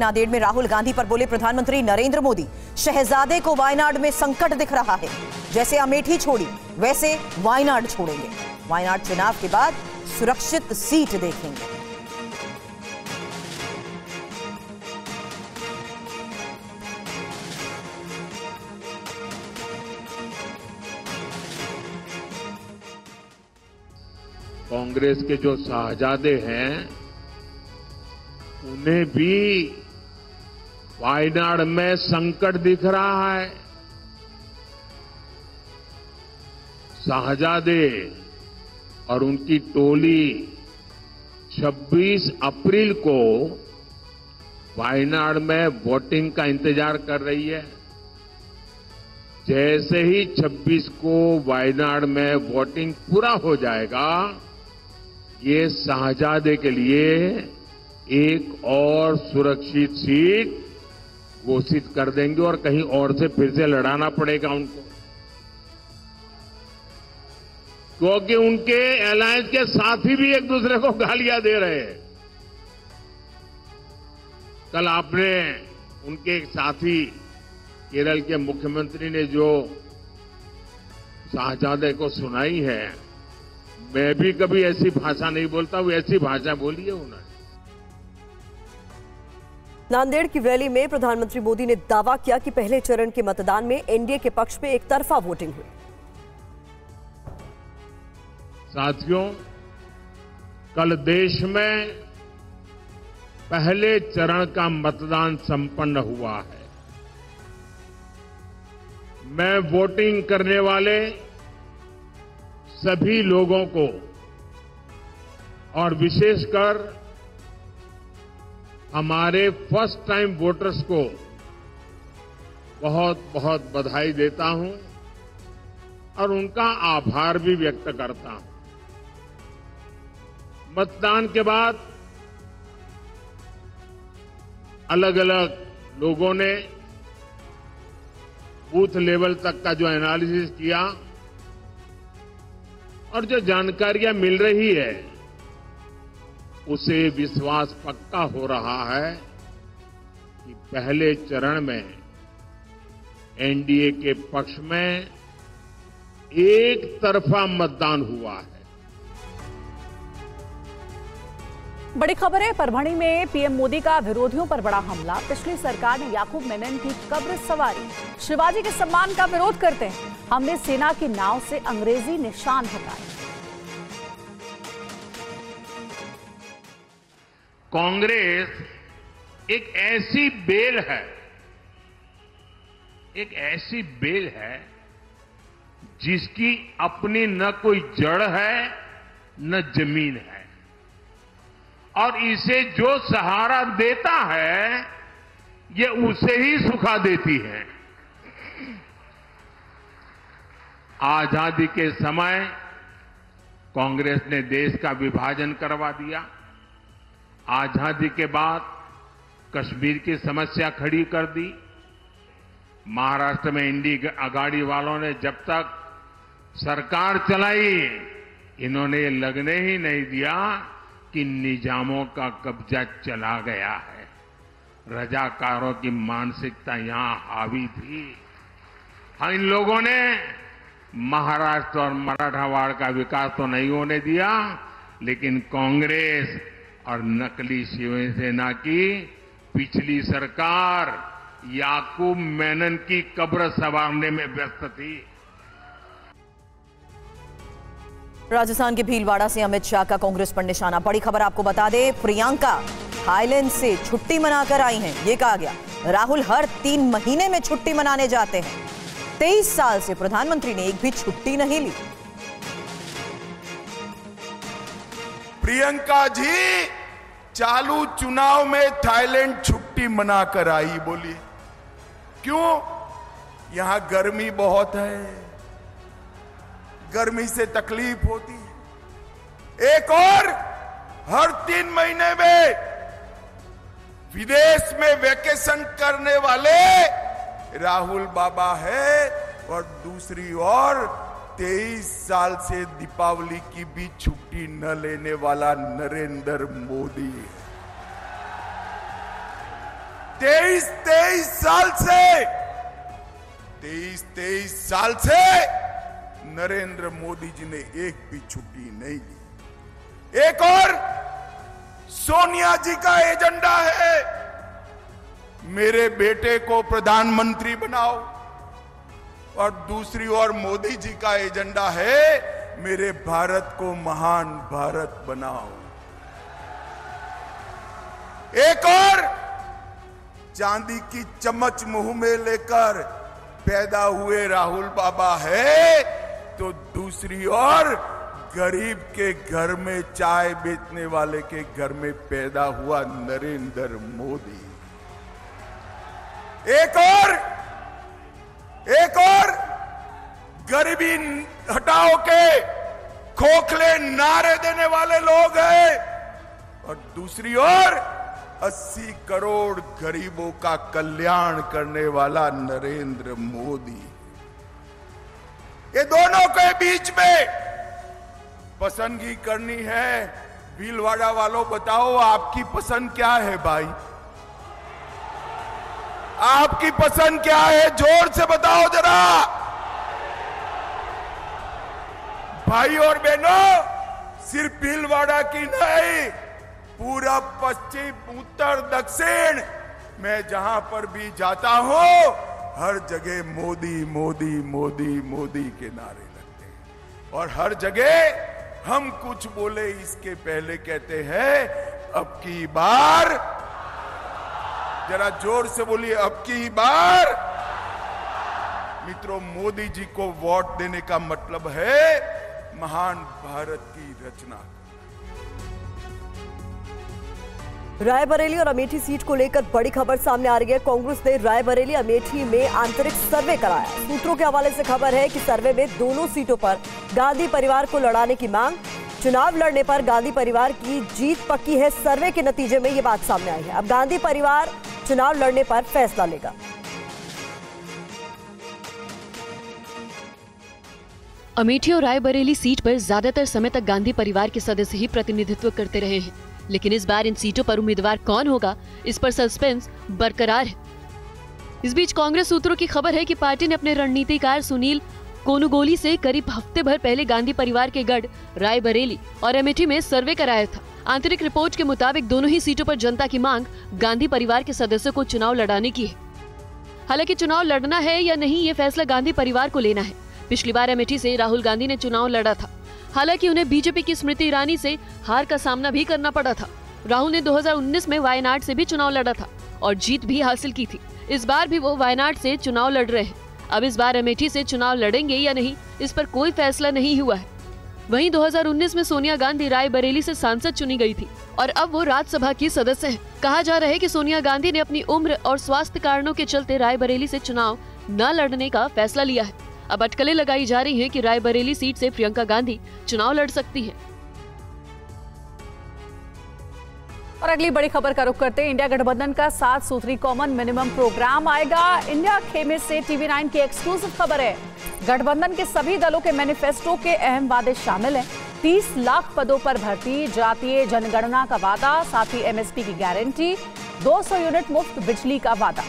नांदेड़ में राहुल गांधी पर बोले प्रधानमंत्री नरेंद्र मोदी, शहजादे को वायनाड में संकट दिख रहा है। जैसे अमेठी छोड़ी वैसे वायनाड छोड़ेंगे। वायनाड चुनाव के बाद सुरक्षित सीट देखेंगे। कांग्रेस के जो शहजादे हैं उन्हें भी वायनाड में संकट दिख रहा है। शहजादे और उनकी टोली 26 अप्रैल को वायनाड में वोटिंग का इंतजार कर रही है। जैसे ही 26 को वायनाड में वोटिंग पूरा हो जाएगा, ये शहजादे के लिए एक और सुरक्षित सीट घोषित कर देंगे और कहीं और से फिर से लड़ाना पड़ेगा उनको, क्योंकि उनके अलायंस के साथी भी एक दूसरे को गालियां दे रहे हैं। कल आपने उनके एक साथी केरल के मुख्यमंत्री ने जो शहजादे को सुनाई है, मैं भी कभी ऐसी भाषा नहीं बोलता, वो ऐसी भाषा बोली है उन्होंने। नांदेड़ की रैली में प्रधानमंत्री मोदी ने दावा किया कि पहले चरण के मतदान में एनडीए के पक्ष में एक तरफा वोटिंग हुई। साथियों, कल देश में पहले चरण का मतदान संपन्न हुआ है। मैं वोटिंग करने वाले सभी लोगों को और विशेषकर हमारे फर्स्ट टाइम वोटर्स को बहुत बहुत बधाई देता हूं और उनका आभार भी व्यक्त करता हूं। मतदान के बाद अलग अलग लोगों ने बूथ लेवल तक का जो एनालिसिस किया और जो जानकारियां मिल रही है, उसे विश्वास पक्का हो रहा है कि पहले चरण में एनडीए के पक्ष में एक तरफा मतदान हुआ है। बड़ी खबर है, परभणी में पीएम मोदी का विरोधियों पर बड़ा हमला। पिछली सरकार ने याकूब मेनन की कब्र सवारी, शिवाजी के सम्मान का विरोध करते हैं हमने सेना की नाव से अंग्रेजी निशान हटाए। कांग्रेस एक ऐसी बेल है जिसकी अपनी न कोई जड़ है न जमीन है, और इसे जो सहारा देता है ये उसे ही सुखा देती है। आजादी के समय कांग्रेस ने देश का विभाजन करवा दिया। आजादी के बाद कश्मीर की समस्या खड़ी कर दी। महाराष्ट्र में इंडिया अगाड़ी वालों ने जब तक सरकार चलाई, इन्होंने लगने ही नहीं दिया कि निजामों का कब्जा चला गया है। रजाकारों की मानसिकता यहां हावी थी। हाँ, इन लोगों ने महाराष्ट्र और मराठवाड़ का विकास तो नहीं होने दिया, लेकिन कांग्रेस और नकली शिवसेना की पिछली सरकार याकूब मेनन की कब्र संवारने में व्यस्त थी। राजस्थान के भीलवाड़ा से अमित शाह का कांग्रेस पर निशाना। बड़ी खबर आपको बता दें, प्रियंका थाईलैंड से छुट्टी मनाकर आई हैं। ये कहा गया राहुल हर 3 महीने में छुट्टी मनाने जाते हैं। 23 साल से प्रधानमंत्री ने एक भी छुट्टी नहीं ली। प्रियंका जी चालू चुनाव में थाईलैंड छुट्टी मनाकर आई। बोलिए क्यों? यहां गर्मी बहुत है, गर्मी से तकलीफ होती है। एक और हर 3 महीने में विदेश में वेकेशन करने वाले राहुल बाबा है, और दूसरी ओर 23 साल से दीपावली की भी छुट्टी न लेने वाला नरेंद्र मोदी है। 23 साल से नरेंद्र मोदी जी ने एक भी छुट्टी नहीं ली। एक और सोनिया जी का एजेंडा है, मेरे बेटे को प्रधानमंत्री बनाओ, और दूसरी ओर मोदी जी का एजेंडा है, मेरे भारत को महान भारत बनाओ। एक और चांदी की चम्मच मुंह में लेकर पैदा हुए राहुल बाबा है, तो दूसरी ओर गरीब के घर में चाय बेचने वाले के घर में पैदा हुआ नरेंद्र मोदी। एक और गरीबी हटाओ के खोखले नारे देने वाले लोग हैं, और दूसरी ओर 80 करोड़ गरीबों का कल्याण करने वाला नरेंद्र मोदी। ये दोनों के बीच में पसंदगी करनी है। भीलवाड़ा वालों, बताओ आपकी पसंद क्या है भाई? आपकी पसंद क्या है? जोर से बताओ जरा। भाई और बहनों, सिर्फ भीलवाड़ा की नहीं, पूरा पश्चिम उत्तर दक्षिण, मैं जहां पर भी जाता हूं, हर जगह मोदी मोदी मोदी मोदी के नारे लगते हैं। और हर जगह हम कुछ बोले इसके पहले कहते हैं, अब की बार, जरा जोर से बोलिए, अब की बार। मित्रों, मोदी जी को वोट देने का मतलब है महान भारत की रचना। रायबरेली और अमेठी सीट को लेकर बड़ी खबर सामने आ रही है। कांग्रेस ने रायबरेली अमेठी में आंतरिक सर्वे कराया। सूत्रों के हवाले से खबर है कि सर्वे में दोनों सीटों पर गांधी परिवार को लड़ाने की मांग। चुनाव लड़ने पर गांधी परिवार की जीत पक्की है। सर्वे के नतीजे में ये बात सामने आई है। अब गांधी परिवार चुनाव लड़ने पर फैसला लेगा। अमेठी और रायबरेली सीट पर ज्यादातर समय तक गांधी परिवार के सदस्य ही प्रतिनिधित्व करते रहे हैं, लेकिन इस बार इन सीटों पर उम्मीदवार कौन होगा, इस पर सस्पेंस बरकरार है। इस बीच कांग्रेस सूत्रों की खबर है कि पार्टी ने अपने रणनीतिकार सुनील कोनुगोली से करीब हफ्ते भर पहले गांधी परिवार के गढ़ रायबरेली और अमेठी में सर्वे कराया था। आंतरिक रिपोर्ट के मुताबिक दोनों ही सीटों पर जनता की मांग गांधी परिवार के सदस्यों को चुनाव लड़ाने की है। हालांकि चुनाव लड़ना है या नहीं, ये फैसला गांधी परिवार को लेना है। पिछली बार अमेठी से राहुल गांधी ने चुनाव लड़ा था। हालांकि उन्हें बीजेपी की स्मृति ईरानी से हार का सामना भी करना पड़ा था। राहुल ने 2019 में वायनाड से भी चुनाव लड़ा था और जीत भी हासिल की थी। इस बार भी वो वायनाड से चुनाव लड़ रहे हैं। अब इस बार अमेठी से चुनाव लड़ेंगे या नहीं, इस पर कोई फैसला नहीं हुआ है। वहीं 2019 में सोनिया गांधी रायबरेली से सांसद चुनी गई थी और अब वो राज्यसभा की सदस्य हैं। कहा जा रहा है कि सोनिया गांधी ने अपनी उम्र और स्वास्थ्य कारणों के चलते रायबरेली से चुनाव न लड़ने का फैसला लिया है। अब अटकलें लगाई जा रही हैं कि रायबरेली सीट से प्रियंका गांधी चुनाव लड़ सकती हैं। और अगली बड़ी खबर का रुख करते हैं। इंडिया गठबंधन का 7 सूत्री कॉमन मिनिमम प्रोग्राम आएगा। इंडिया खेमे से TV9 की एक्सक्लूसिव खबर है। गठबंधन के सभी दलों के मैनिफेस्टो के अहम वादे शामिल हैं। 30 लाख पदों पर भर्ती, जातीय जनगणना का वादा, साथ ही MSP की गारंटी, 200 यूनिट मुफ्त बिजली का वादा।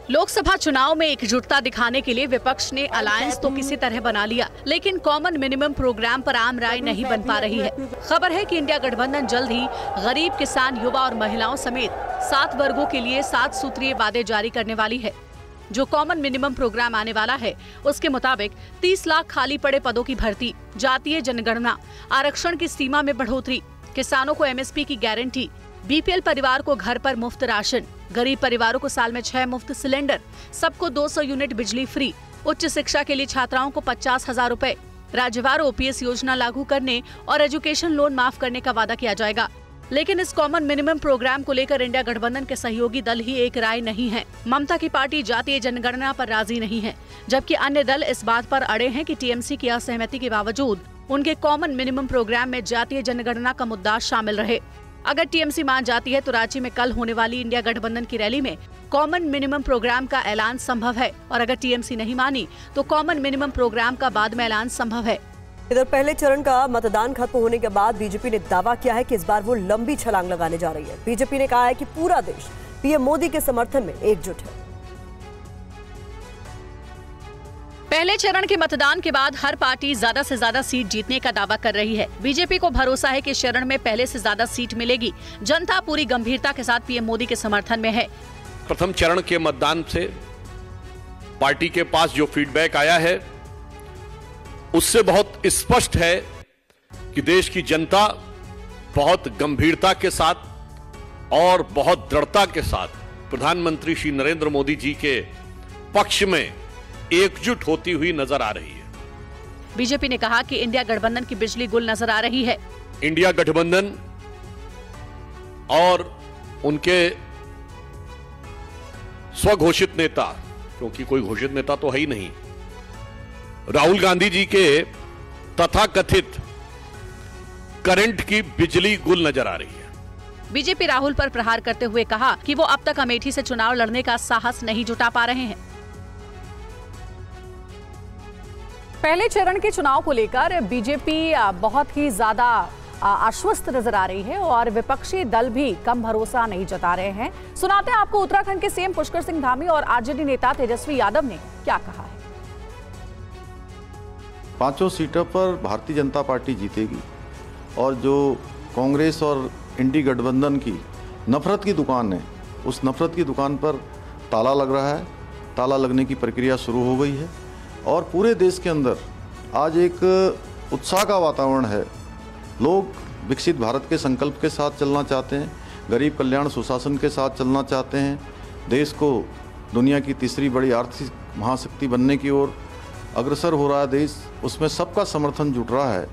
लोकसभा चुनाव में एकजुटता दिखाने के लिए विपक्ष ने अलायंस तो किसी तरह बना लिया, लेकिन कॉमन मिनिमम प्रोग्राम पर आम राय नहीं बन पा रही है। खबर है कि इंडिया गठबंधन जल्द ही गरीब, किसान, युवा और महिलाओं समेत 7 वर्गों के लिए 7 सूत्रीय वादे जारी करने वाली है। जो कॉमन मिनिमम प्रोग्राम आने वाला है, उसके मुताबिक 30 लाख खाली पड़े पदों की भर्ती, जातीय जनगणना, आरक्षण की सीमा में बढ़ोतरी, किसानों को MSP की गारंटी, BPL परिवार को घर पर मुफ्त राशन, गरीब परिवारों को साल में 6 मुफ्त सिलेंडर, सबको 200 यूनिट बिजली फ्री, उच्च शिक्षा के लिए छात्राओं को 50,000 रुपए, राज्यवार OPS योजना लागू करने और एजुकेशन लोन माफ करने का वादा किया जाएगा। लेकिन इस कॉमन मिनिमम प्रोग्राम को लेकर इंडिया गठबंधन के सहयोगी दल ही एक राय नहीं है। ममता की पार्टी जातीय जनगणना पर राजी नहीं है, जबकि अन्य दल इस बात पर अड़े हैं कि TMC की असहमति के बावजूद उनके कॉमन मिनिमम प्रोग्राम में जातीय जनगणना का मुद्दा शामिल रहे। अगर TMC मान जाती है तो रांची में कल होने वाली इंडिया गठबंधन की रैली में कॉमन मिनिमम प्रोग्राम का ऐलान संभव है, और अगर TMC नहीं मानी तो कॉमन मिनिमम प्रोग्राम का बाद में ऐलान संभव है। इधर पहले चरण का मतदान खत्म होने के बाद बीजेपी ने दावा किया है कि इस बार वो लंबी छलांग लगाने जा रही है। बीजेपी ने कहा है कि पूरा देश पीएम मोदी के समर्थन में एकजुट है। पहले चरण के मतदान के बाद हर पार्टी ज्यादा से ज्यादा सीट जीतने का दावा कर रही है। बीजेपी को भरोसा है कि इस चरण में पहले से ज्यादा सीट मिलेगी। जनता पूरी गंभीरता के साथ पीएम मोदी के समर्थन में है। प्रथम चरण के मतदान से पार्टी के पास जो फीडबैक आया है उससे बहुत स्पष्ट है कि देश की जनता बहुत गंभीरता के साथ और बहुत दृढ़ता के साथ प्रधानमंत्री श्री नरेंद्र मोदी जी के पक्ष में एकजुट होती हुई नजर आ रही है। बीजेपी ने कहा कि इंडिया गठबंधन की बिजली गुल नजर आ रही है। इंडिया गठबंधन और उनके स्वघोषित नेता, क्योंकि कोई घोषित नेता तो है ही नहीं, राहुल गांधी जी के तथाकथित करंट की बिजली गुल नजर आ रही है। बीजेपी राहुल पर प्रहार करते हुए कहा कि वो अब तक अमेठी से चुनाव लड़ने का साहस नहीं जुटा पा रहे हैं। पहले चरण के चुनाव को लेकर बीजेपी बहुत ही ज्यादा आश्वस्त नजर आ रही है और विपक्षी दल भी कम भरोसा नहीं जता रहे हैं। सुनाते हैं आपको उत्तराखंड के सीएम पुष्कर सिंह धामी और आरजेडी नेता तेजस्वी यादव ने क्या कहा है। 5 सीटों पर भारतीय जनता पार्टी जीतेगी और जो कांग्रेस और इंडी गठबंधन की नफरत की दुकान है, उस नफरत की दुकान पर ताला लग रहा है। ताला लगने की प्रक्रिया शुरू हो गई है और पूरे देश के अंदर आज एक उत्साह का वातावरण है। लोग विकसित भारत के संकल्प के साथ चलना चाहते हैं, गरीब कल्याण सुशासन के साथ चलना चाहते हैं, देश को दुनिया की तीसरी बड़ी आर्थिक महाशक्ति बनने की ओर अग्रसर हो रहा है देश, उसमें सबका समर्थन जुट रहा है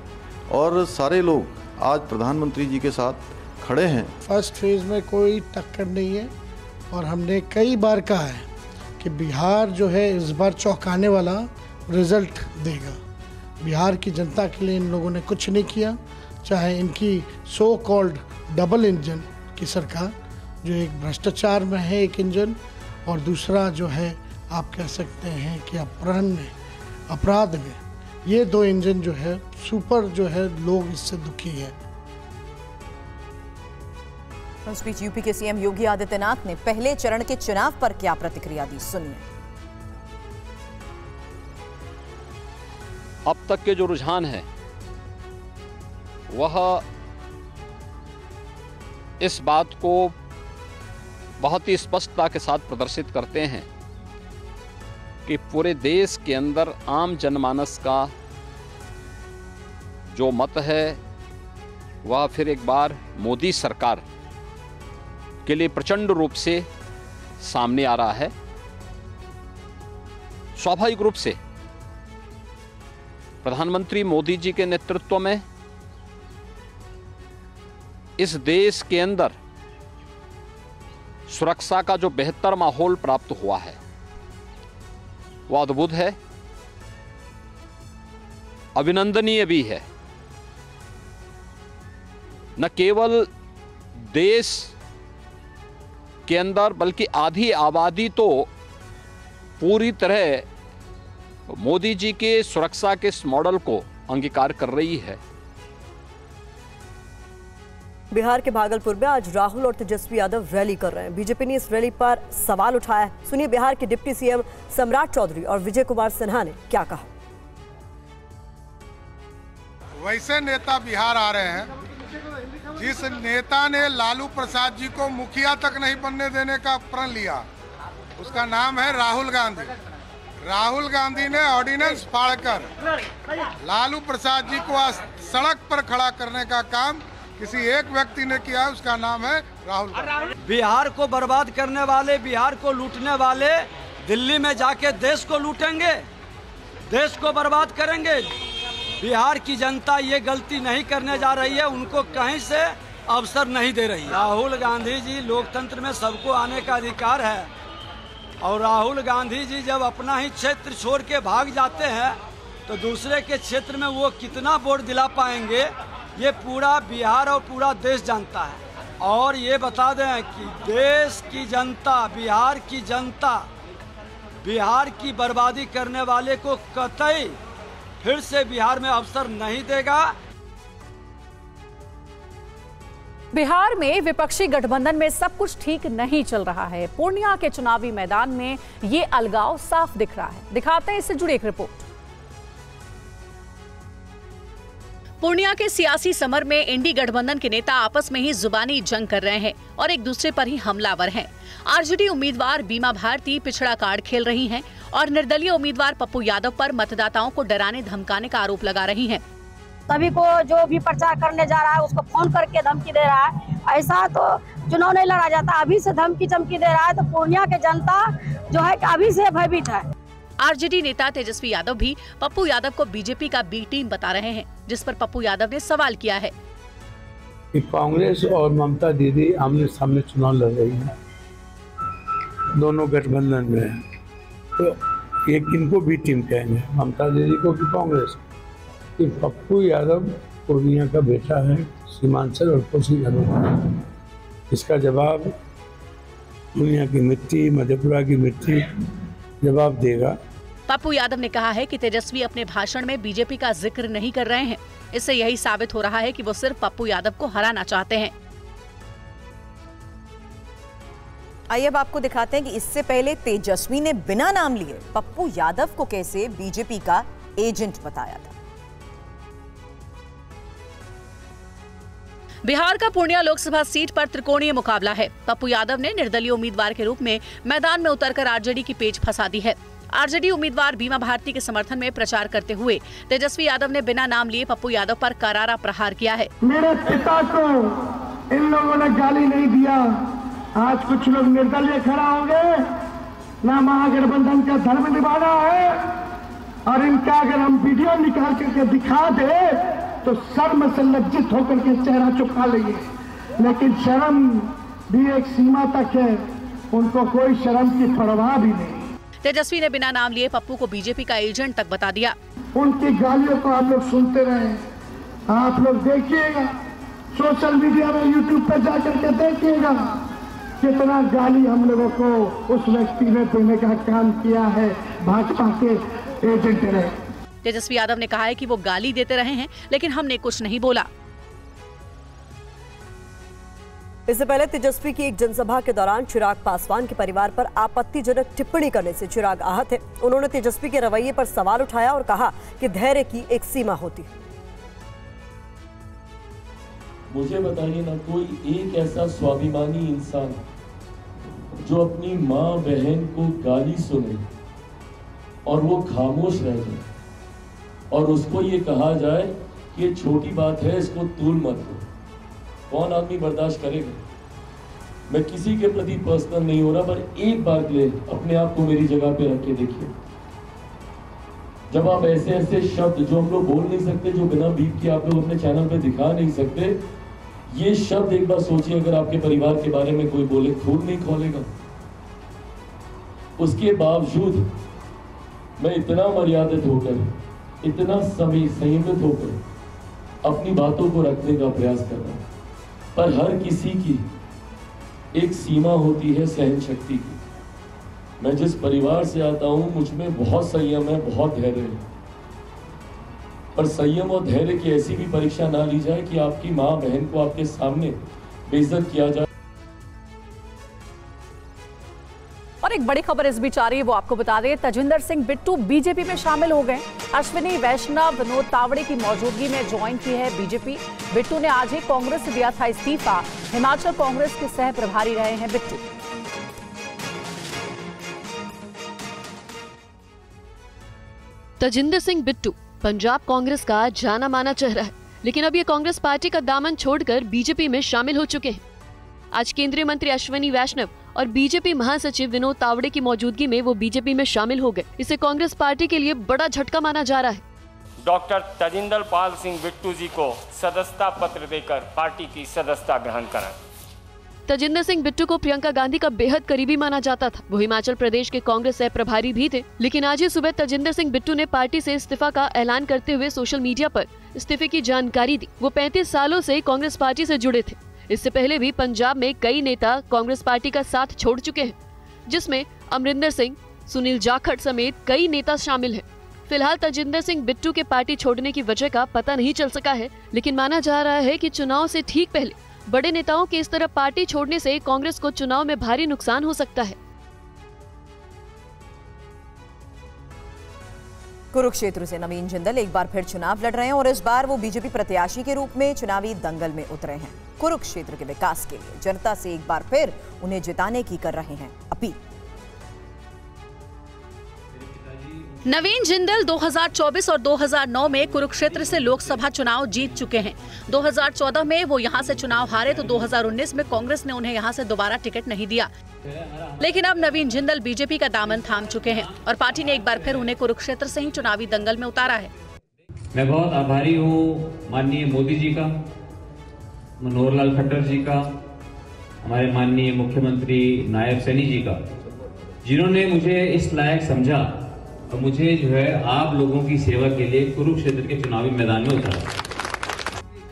और सारे लोग आज प्रधानमंत्री जी के साथ खड़े हैं। फर्स्ट फेज में कोई टक्कर नहीं है और हमने कई बार कहा है कि बिहार जो है इस बार चौंकाने वाला रिजल्ट देगा। बिहार की जनता के लिए इन लोगों ने कुछ नहीं किया, चाहे इनकी सो कॉल्ड डबल इंजन की सरकार, जो एक भ्रष्टाचार में है एक इंजन और दूसरा जो है आप कह सकते हैं कि अपहरण में, अपराध में, ये 2 इंजन जो है सुपर जो है, लोग इससे दुखी है। इस बीच यूपी के सीएम योगी आदित्यनाथ ने पहले चरण के चुनाव पर क्या प्रतिक्रिया दी, सुनिए। अब तक के जो रुझान है वह इस बात को बहुत ही स्पष्टता के साथ प्रदर्शित करते हैं कि पूरे देश के अंदर आम जनमानस का जो मत है वह फिर एक बार मोदी सरकार के लिए प्रचंड रूप से सामने आ रहा है। स्वाभाविक रूप से प्रधानमंत्री मोदी जी के नेतृत्व में इस देश के अंदर सुरक्षा का जो बेहतर माहौल प्राप्त हुआ है वह अद्भुत है, अभिनंदनीय भी है। न केवल देश के अंदर बल्कि आधी आबादी तो पूरी तरह मोदी जी के सुरक्षा के इस मॉडल को अंगीकार कर रही है। बिहार के भागलपुर में आज राहुल और तेजस्वी यादव रैली कर रहे हैं। बीजेपी ने इस रैली पर सवाल उठाया। सुनिए बिहार के डिप्टी सीएम सम्राट चौधरी और विजय कुमार सिन्हा ने क्या कहा। वैसे नेता बिहार आ रहे हैं जिस नेता ने लालू प्रसाद जी को मुखिया तक नहीं बनने देने का प्रण लिया, उसका नाम है राहुल गांधी। राहुल गांधी ने ऑर्डिनेंस फाड़कर लालू प्रसाद जी को सड़क पर खड़ा करने का काम किसी एक व्यक्ति ने किया, उसका नाम है राहुल गांधी। बिहार को बर्बाद करने वाले, बिहार को लूटने वाले दिल्ली में जाके देश को लूटेंगे, देश को बर्बाद करेंगे। बिहार की जनता ये गलती नहीं करने जा रही है, उनको कहीं से अवसर नहीं दे रही। राहुल गांधी जी, लोकतंत्र में सबको आने का अधिकार है और राहुल गांधी जी जब अपना ही क्षेत्र छोड़ के भाग जाते हैं तो दूसरे के क्षेत्र में वो कितना वोट दिला पाएंगे, ये पूरा बिहार और पूरा देश जानता है। और ये बता दें कि देश की जनता, बिहार की जनता, बिहार की बर्बादी करने वाले को कतई फिर से बिहार में अवसर नहीं देगा। बिहार में विपक्षी गठबंधन में सब कुछ ठीक नहीं चल रहा है। पूर्णिया के चुनावी मैदान में ये अलगाव साफ दिख रहा है। दिखाते हैं इससे जुड़ी एक रिपोर्ट। पूर्णिया के सियासी समर में इंडी गठबंधन के नेता आपस में ही जुबानी जंग कर रहे हैं और एक दूसरे पर ही हमलावर हैं। आरजेडी उम्मीदवार बीमा भारती पिछड़ा कार्ड खेल रही हैं और निर्दलीय उम्मीदवार पप्पू यादव पर मतदाताओं को डराने धमकाने का आरोप लगा रही हैं। सभी को जो भी प्रचार करने जा रहा है उसको फोन करके धमकी दे रहा है। ऐसा तो चुनाव नहीं लड़ा जाता। अभी से धमकी चमकी दे रहा है तो पूर्णिया के जनता जो है अभी से भयभीत है। आरजेडी नेता तेजस्वी यादव भी पप्पू यादव को बीजेपी का बी टीम बता रहे हैं, जिस पर पप्पू यादव ने सवाल किया है कि कांग्रेस और ममता दीदी आमने सामने चुनाव लड़ रही है, दोनों गठबंधन में है, तो ये किनको बी टीम कहेंगे, ममता दीदी को कि कांग्रेस? कि पप्पू यादव पूर्णिया का बेटा है, सीमांचल और कोसी यादव। इसका जवाब पूर्णिया की मिट्टी, मधेपुरा की मिट्टी जवाब देगा। पप्पू यादव ने कहा है कि तेजस्वी अपने भाषण में बीजेपी का जिक्र नहीं कर रहे हैं। इससे यही साबित हो रहा है कि वो सिर्फ पप्पू यादव को हराना चाहते हैं। आइए अब आपको दिखाते हैं कि इससे पहले तेजस्वी ने बिना नाम लिए पप्पू यादव को कैसे बीजेपी का एजेंट बताया था। बिहार का पूर्णिया लोकसभा सीट पर त्रिकोणीय मुकाबला है। पप्पू यादव ने निर्दलीय उम्मीदवार के रूप में मैदान में उतरकर आरजेडी की पेच फंसा दी है। आरजेडी उम्मीदवार बीमा भारती के समर्थन में प्रचार करते हुए तेजस्वी यादव ने बिना नाम लिए पप्पू यादव पर करारा प्रहार किया है। मेरे पिता को इन लोगों ने गाली नहीं दिया। आज कुछ लोग निर्दलीय खड़ा होंगे, ना महागठबंधन का धर्म निभाना है, और इनका अगर हम वीडियो निकाल करके दिखा दे तो शर्म से लज्जित होकर के चेहरा चुपका लेंगे। लेकिन शर्म भी एक सीमा तक है, उनको कोई शर्म की परवाह भी नहीं। तेजस्वी ने बिना नाम लिए पप्पू को बीजेपी का एजेंट तक बता दिया। उनकी गालियों को आप लोग सुनते रहे, आप लोग देखिएगा, सोशल मीडिया में यूट्यूब पर जाकर के देखिएगा कितना गाली हम लोगों को उस व्यक्ति ने देने का काम किया है। भाजपा के एजेंट रहे। तेजस्वी यादव ने कहा है कि वो गाली देते रहे हैं, लेकिन हमने कुछ नहीं बोला। इससे पहले तेजस्वी की एक जनसभा के दौरान चिराग पासवान के परिवार पर आपत्तिजनक टिप्पणी करने से चिराग आहत है। उन्होंने तेजस्वी के रवैये पर सवाल उठाया और कहा कि धैर्य की एक सीमा होती है। मुझे बताइए ना, कोई एक ऐसा स्वाभिमानी इंसान जो अपनी माँ बहन को गाली सुने और वो खामोश रह जाए और उसको ये कहा जाए कि ये छोटी बात है, इसको तूल मत दो, कौन आदमी बर्दाश्त करेगा? मैं किसी के प्रति पर्सनल नहीं हो रहा, पर एक बार के लिए अपने आप को मेरी जगह पे रख के देखिए। जब आप ऐसे ऐसे शब्द जो हम लोग बोल नहीं सकते, जो बिना बीप के आप लोग अपने चैनल पे दिखा नहीं सकते, ये शब्द एक बार सोचिए, अगर आपके परिवार के बारे में कोई बोले, खून नहीं खोलेगा। उसके बावजूद मैं इतना मर्यादित होकर, इतना संयमित होकर अपनी बातों को रखने का प्रयास कर रहा हूं। पर हर किसी की एक सीमा होती है सहन शक्ति की। मैं जिस परिवार से आता हूं, मुझ में बहुत संयम है, बहुत धैर्य है, पर संयम और धैर्य की ऐसी भी परीक्षा ना ली जाए कि आपकी माँ बहन को आपके सामने बेइज्जत किया जाए। और एक बड़ी खबर इस बीच आ रही है, वो आपको बता दें, तजिंदर सिंह बिट्टू बीजेपी में शामिल हो गए। अश्विनी वैष्णव, विनोद तावड़े की मौजूदगी में ज्वाइन की है बीजेपी। बिट्टू ने आज ही कांग्रेस से दिया था इस्तीफा। हिमाचल कांग्रेस के सह प्रभारी रहे हैं बिट्टू। तजिंदर सिंह बिट्टू पंजाब कांग्रेस का जाना माना चेहरा है, लेकिन अब ये कांग्रेस पार्टी का दामन छोड़कर बीजेपी में शामिल हो चुके हैं। आज केंद्रीय मंत्री अश्विनी वैष्णव और बीजेपी महासचिव विनोद तावड़े की मौजूदगी में वो बीजेपी में शामिल हो गए। इसे कांग्रेस पार्टी के लिए बड़ा झटका माना जा रहा है। डॉक्टर तजिंदर पाल सिंह बिट्टू जी को सदस्यता पत्र देकर पार्टी की सदस्यता ग्रहण कराएं। तजिंदर सिंह बिट्टू को प्रियंका गांधी का बेहद करीबी माना जाता था। वो हिमाचल प्रदेश के कांग्रेस सह प्रभारी भी थे, लेकिन आज ही सुबह तजिंदर सिंह बिट्टू ने पार्टी से इस्तीफा का ऐलान करते हुए सोशल मीडिया पर इस्तीफे की जानकारी दी। वो 35 सालों से कांग्रेस पार्टी से जुड़े थे। इससे पहले भी पंजाब में कई नेता कांग्रेस पार्टी का साथ छोड़ चुके हैं, जिसमें अमरिंदर सिंह, सुनील जाखड़ समेत कई नेता शामिल हैं। फिलहाल तजिंदर सिंह बिट्टू के पार्टी छोड़ने की वजह का पता नहीं चल सका है, लेकिन माना जा रहा है कि चुनाव से ठीक पहले बड़े नेताओं के इस तरह पार्टी छोड़ने से कांग्रेस को चुनाव में भारी नुकसान हो सकता है। कुरुक्षेत्र से नवीन जिंदल एक बार फिर चुनाव लड़ रहे हैं और इस बार वो बीजेपी प्रत्याशी के रूप में चुनावी दंगल में उतरे हैं। कुरुक्षेत्र के विकास के लिए जनता से एक बार फिर उन्हें जिताने की कर रहे हैं अपील। नवीन जिंदल 2024 और 2009 में कुरुक्षेत्र से लोकसभा चुनाव जीत चुके हैं। 2014 में वो यहां से चुनाव हारे तो 2019 में कांग्रेस ने उन्हें यहां से दोबारा टिकट नहीं दिया, लेकिन अब नवीन जिंदल बीजेपी का दामन थाम चुके हैं और पार्टी ने एक बार फिर उन्हें कुरुक्षेत्र से ही चुनावी दंगल में उतारा है। मैं बहुत आभारी हूँ माननीय मोदी जी का, मनोहर लाल खट्टर जी का, हमारे माननीय मुख्यमंत्री नायब सैनी जी का, जिन्होंने मुझे इस लायक समझा और मुझे जो है आप लोगों की सेवा के लिए कुरुक्षेत्र के चुनावी मैदान में उतारा।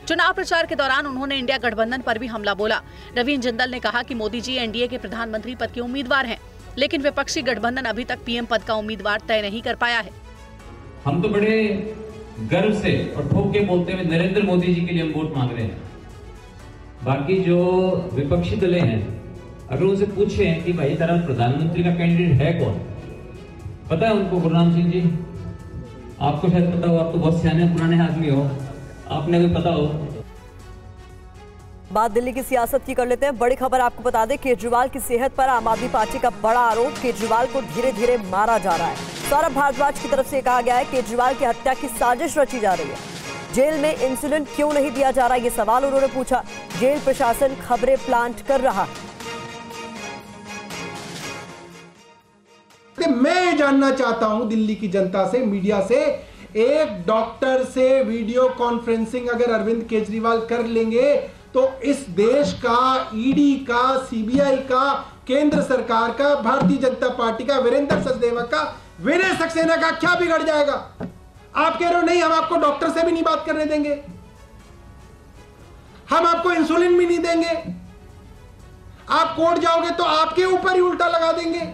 चुनाव प्रचार के दौरान उन्होंने इंडिया गठबंधन पर भी हमला बोला। नवीन जिंदल ने कहा कि मोदी जी एनडीए के प्रधानमंत्री पद के उम्मीदवार हैं, लेकिन विपक्षी गठबंधन अभी तक पीएम पद का उम्मीदवार तय नहीं कर पाया है। हम तो बड़े गर्व से और ठोक के बोलते हुए नरेंद्र मोदी जी के लिए हम वोट मांग रहे हैं। बाकी जो विपक्षी दलें हैं, अगर उनसे पूछे कि भाई तेरा प्रधानमंत्री का कैंडिडेट है कौन, पता है उनको? गुरनाम सिंह जी, आपको शायद पता हो, आप तो बहुत सियाने पुराने आदमी हो, आपने भी पता हो। बात दिल्ली की सियासत की कर लेते हैं। बड़ी खबर आपको बता दें, केजरीवाल की सेहत पर आम आदमी पार्टी का बड़ा आरोप। केजरीवाल को धीरे धीरे मारा जा रहा है। सौरभ भारद्वाज की तरफ से कहा गया है केजरीवाल की हत्या की साजिश रची जा रही है। जेल में इंसुलिन क्यों नहीं दिया जा रहा, ये सवाल उन्होंने पूछा। जेल प्रशासन खबरें प्लांट कर रहा है। मैं जानना चाहता हूं दिल्ली की जनता से, मीडिया से, एक डॉक्टर से वीडियो कॉन्फ्रेंसिंग अगर अरविंद केजरीवाल कर लेंगे तो इस देश का, ईडी का, सीबीआई का, केंद्र सरकार का, भारतीय जनता पार्टी का, वीरेंद्र सचदेवा का, विनय सक्सेना का क्या बिगड़ जाएगा? आप कह रहे हो नहीं, हम आपको डॉक्टर से भी नहीं बात करने देंगे, हम आपको इंसुलिन भी नहीं देंगे, आप कोर्ट जाओगे तो आपके ऊपर ही उल्टा लगा देंगे।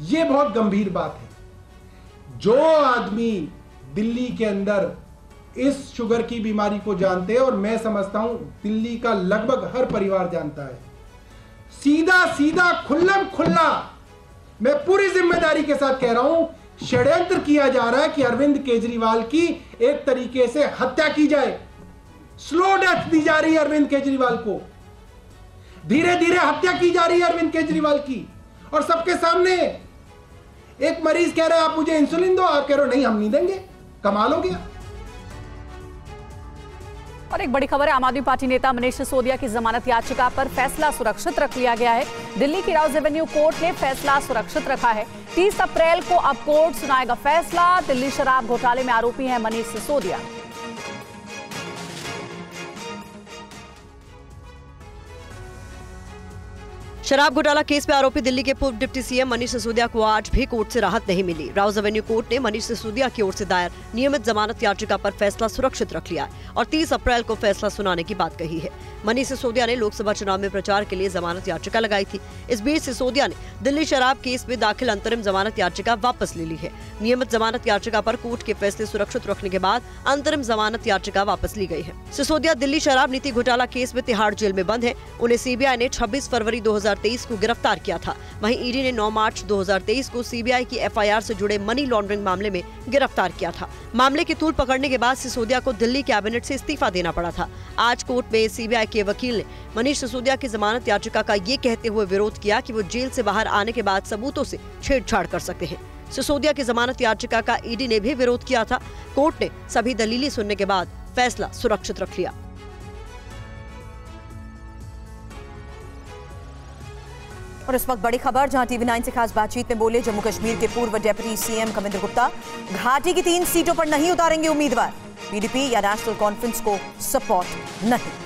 यह बहुत गंभीर बात है। जो आदमी दिल्ली के अंदर इस शुगर की बीमारी को जानते हैं, और मैं समझता हूं दिल्ली का लगभग हर परिवार जानता है, सीधा सीधा खुल्लम खुल्ला, मैं पूरी जिम्मेदारी के साथ कह रहा हूं, षड्यंत्र किया जा रहा है कि अरविंद केजरीवाल की एक तरीके से हत्या की जाए। स्लो डेथ दी जा रही है अरविंद केजरीवाल को, धीरे धीरे हत्या की जा रही है अरविंद केजरीवाल की, और सबके सामने। एक मरीज कह रहा है आप मुझे इंसुलिन दो, आप कह रहे हो नहीं हम नहीं देंगे। कमाल हो गया। और एक बड़ी खबर है, आम आदमी पार्टी नेता मनीष सिसोदिया की जमानत याचिका पर फैसला सुरक्षित रख लिया गया है। दिल्ली की राउज एवेन्यू कोर्ट ने फैसला सुरक्षित रखा है। 30 अप्रैल को अब कोर्ट सुनाएगा फैसला। दिल्ली शराब घोटाले में आरोपी हैं मनीष सिसोदिया। शराब घोटाला केस में आरोपी दिल्ली के पूर्व डिप्टी सीएम मनीष सिसोदिया को आज भी कोर्ट से राहत नहीं मिली। राउज एवेन्यू कोर्ट ने मनीष सिसोदिया की ओर से दायर नियमित जमानत याचिका पर फैसला सुरक्षित रख लिया और 30 अप्रैल को फैसला सुनाने की बात कही है। मनीष सिसोदिया ने लोकसभा चुनाव में प्रचार के लिए जमानत याचिका लगाई थी। इस बीच सिसोदिया ने दिल्ली शराब केस में दाखिल अंतरिम जमानत याचिका वापस ले ली है। नियमित जमानत याचिका पर कोर्ट के फैसले सुरक्षित रखने के बाद अंतरिम जमानत याचिका वापस ली गई है। सिसोदिया दिल्ली शराब नीति घोटाला केस में तिहाड़ जेल में बंद है। उन्हें सीबीआई ने 26 फरवरी 2023 को गिरफ्तार किया था। वहीं ईडी ने 9 मार्च 2023 को सीबीआई की एफआईआर से जुड़े मनी लॉन्ड्रिंग मामले में गिरफ्तार किया था। मामले की तूल पकड़ने के बाद सिसोदिया को दिल्ली कैबिनेट से इस्तीफा देना पड़ा था। आज कोर्ट में सीबीआई के वकील ने मनीष सिसोदिया की जमानत याचिका का ये कहते हुए विरोध किया कि वो जेल से बाहर आने के बाद सबूतों से छेड़छाड़ कर सकते हैं। सिसोदिया की जमानत याचिका का ईडी ने भी विरोध किया था। कोर्ट ने सभी दलीलें सुनने के बाद फैसला सुरक्षित रख लिया। और इस वक्त बड़ी खबर, जहां TV9 से खास बातचीत में बोले जम्मू कश्मीर के पूर्व डेप्यूटी सीएम कविंद्र गुप्ता। घाटी की 3 सीटों पर नहीं उतारेंगे उम्मीदवार, पीडीपी या नेशनल कॉन्फ्रेंस को सपोर्ट नहीं।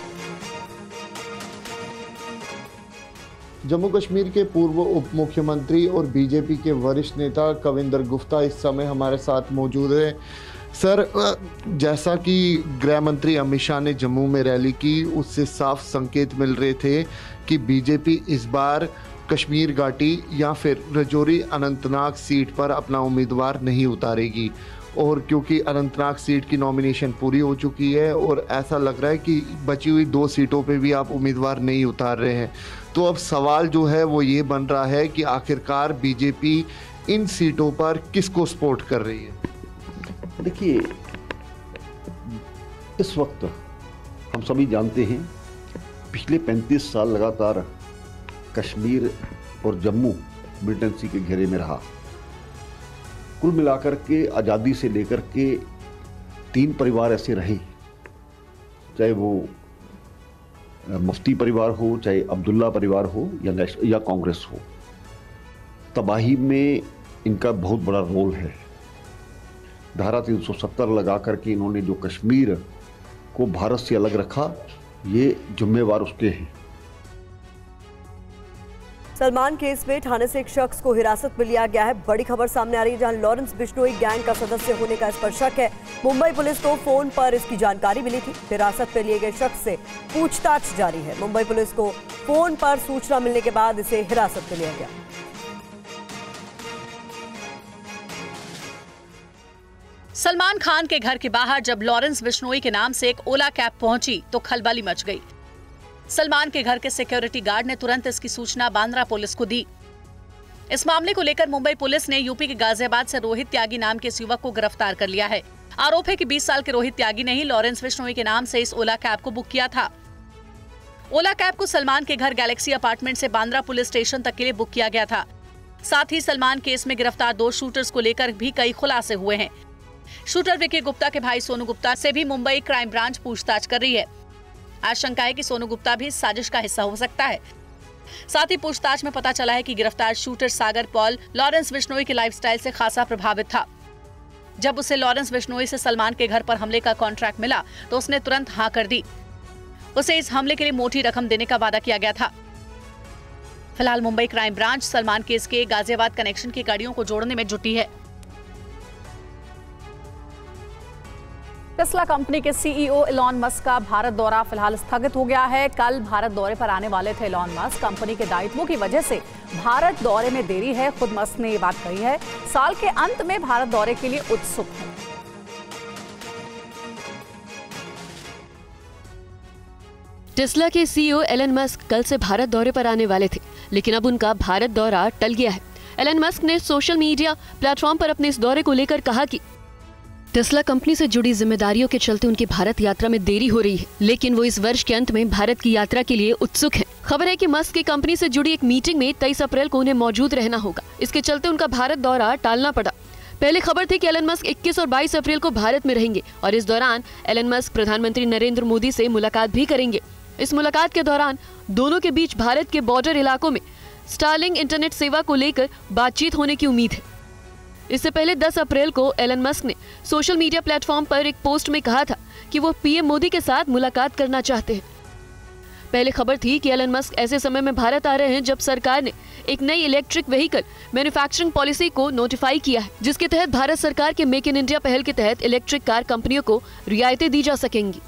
जम्मू कश्मीर के पूर्व उप मुख्यमंत्री और बीजेपी के वरिष्ठ नेता कविंद्र गुप्ता इस समय हमारे साथ मौजूद है। सर, जैसा कि गृह मंत्री अमित शाह ने जम्मू में रैली की, उससे साफ संकेत मिल रहे थे कि बीजेपी इस बार कश्मीर घाटी या फिर रजौरी अनंतनाग सीट पर अपना उम्मीदवार नहीं उतारेगी। और क्योंकि अनंतनाग सीट की नॉमिनेशन पूरी हो चुकी है और ऐसा लग रहा है कि बची हुई 2 सीटों पे भी आप उम्मीदवार नहीं उतार रहे हैं, तो अब सवाल जो है वो ये बन रहा है कि आखिरकार बीजेपी इन सीटों पर किसको सपोर्ट कर रही है। देखिए, इस वक्त हम सभी जानते हैं पिछले 35 साल लगातार कश्मीर और जम्मू मिलिटेंसी के घेरे में रहा। कुल मिलाकर के आज़ादी से लेकर के 3 परिवार ऐसे रहे, चाहे वो मुफ्ती परिवार हो, चाहे अब्दुल्ला परिवार हो या कांग्रेस हो। तबाही में इनका बहुत बड़ा रोल है। धारा 370 लगा करके इन्होंने जो कश्मीर को भारत से अलग रखा, ये जिम्मेवार उसके हैं। सलमान केस में थाने से एक शख्स को हिरासत में लिया गया है। बड़ी खबर सामने आ रही है जहां लॉरेंस बिश्नोई गैंग का सदस्य होने का इस पर शक है। मुंबई पुलिस को फोन पर इसकी जानकारी मिली थी। हिरासत में लिए गए शख्स से पूछताछ जारी है। मुंबई पुलिस को फोन पर सूचना मिलने के बाद इसे हिरासत में लिया गया। सलमान खान के घर के बाहर जब लॉरेंस बिश्नोई के नाम से एक ओला कैब पहुंची तो खलबली मच गई। सलमान के घर के सिक्योरिटी गार्ड ने तुरंत इसकी सूचना बांद्रा पुलिस को दी। इस मामले को लेकर मुंबई पुलिस ने यूपी के गाजियाबाद से रोहित त्यागी नाम के इस युवक को गिरफ्तार कर लिया है। आरोप है कि 20 साल के रोहित त्यागी ने ही लॉरेंस बिश्नोई के नाम से इस ओला कैब को बुक किया था। ओला कैब को सलमान के घर गैलेक्सी अपार्टमेंट से बांद्रा पुलिस स्टेशन तक के लिए बुक किया गया था। साथ ही सलमान केस में गिरफ्तार 2 शूटर्स को लेकर भी कई खुलासे हुए हैं। शूटर विकी गुप्ता के भाई सोनू गुप्ता से भी मुंबई क्राइम ब्रांच पूछताछ कर रही है। आशंका है कि सोनू गुप्ता भी इस साजिश का हिस्सा हो सकता है। साथ ही पूछताछ में पता चला है कि गिरफ्तार शूटर सागर पॉल लॉरेंस बिश्नोई के लाइफस्टाइल से खासा प्रभावित था। जब उसे लॉरेंस बिश्नोई से सलमान के घर पर हमले का कॉन्ट्रैक्ट मिला तो उसने तुरंत हाँ कर दी। उसे इस हमले के लिए मोटी रकम देने का वादा किया गया था। फिलहाल Mumbai crime branch Salman case के गाजियाबाद कनेक्शन की कड़ियों को जोड़ने में जुटी है। टेस्ला कंपनी के सीईओ एलॉन मस्क का भारत दौरा फिलहाल स्थगित हो गया है। कल भारत दौरे पर आने वाले थे एलॉन मस्क। कंपनी के दायित्वों की वजह से भारत दौरे में देरी है। खुद मस्क ने ये बात कही है। साल के अंत में भारत दौरे के लिए उत्सुक है। टेस्ला के सीईओ एलन मस्क कल से भारत दौरे पर आने वाले थे, लेकिन अब उनका भारत दौरा टल गया है। एलन मस्क ने सोशल मीडिया प्लेटफॉर्म पर अपने इस दौरे को लेकर कहा कि टेस्ला कंपनी से जुड़ी जिम्मेदारियों के चलते उनकी भारत यात्रा में देरी हो रही है, लेकिन वो इस वर्ष के अंत में भारत की यात्रा के लिए उत्सुक हैं। खबर है कि मस्क की कंपनी से जुड़ी एक मीटिंग में 23 अप्रैल को उन्हें मौजूद रहना होगा। इसके चलते उनका भारत दौरा टालना पड़ा। पहले खबर थी कि एलन मस्क 21 और 22 अप्रैल को भारत में रहेंगे और इस दौरान एलन मस्क प्रधानमंत्री नरेंद्र मोदी से मुलाकात भी करेंगे। इस मुलाकात के दौरान दोनों के बीच भारत के बॉर्डर इलाकों में स्टारलिंक इंटरनेट सेवा को लेकर बातचीत होने की उम्मीद है। इससे पहले 10 अप्रैल को एलन मस्क ने सोशल मीडिया प्लेटफॉर्म पर एक पोस्ट में कहा था कि वो पीएम मोदी के साथ मुलाकात करना चाहते हैं। पहले खबर थी कि एलन मस्क ऐसे समय में भारत आ रहे हैं जब सरकार ने एक नई इलेक्ट्रिक व्हीकल मैन्युफैक्चरिंग पॉलिसी को नोटिफाई किया है, जिसके तहत भारत सरकार के मेक इन इंडिया पहल के तहत इलेक्ट्रिक कार कंपनियों को रियायतें दी जा सकेंगी।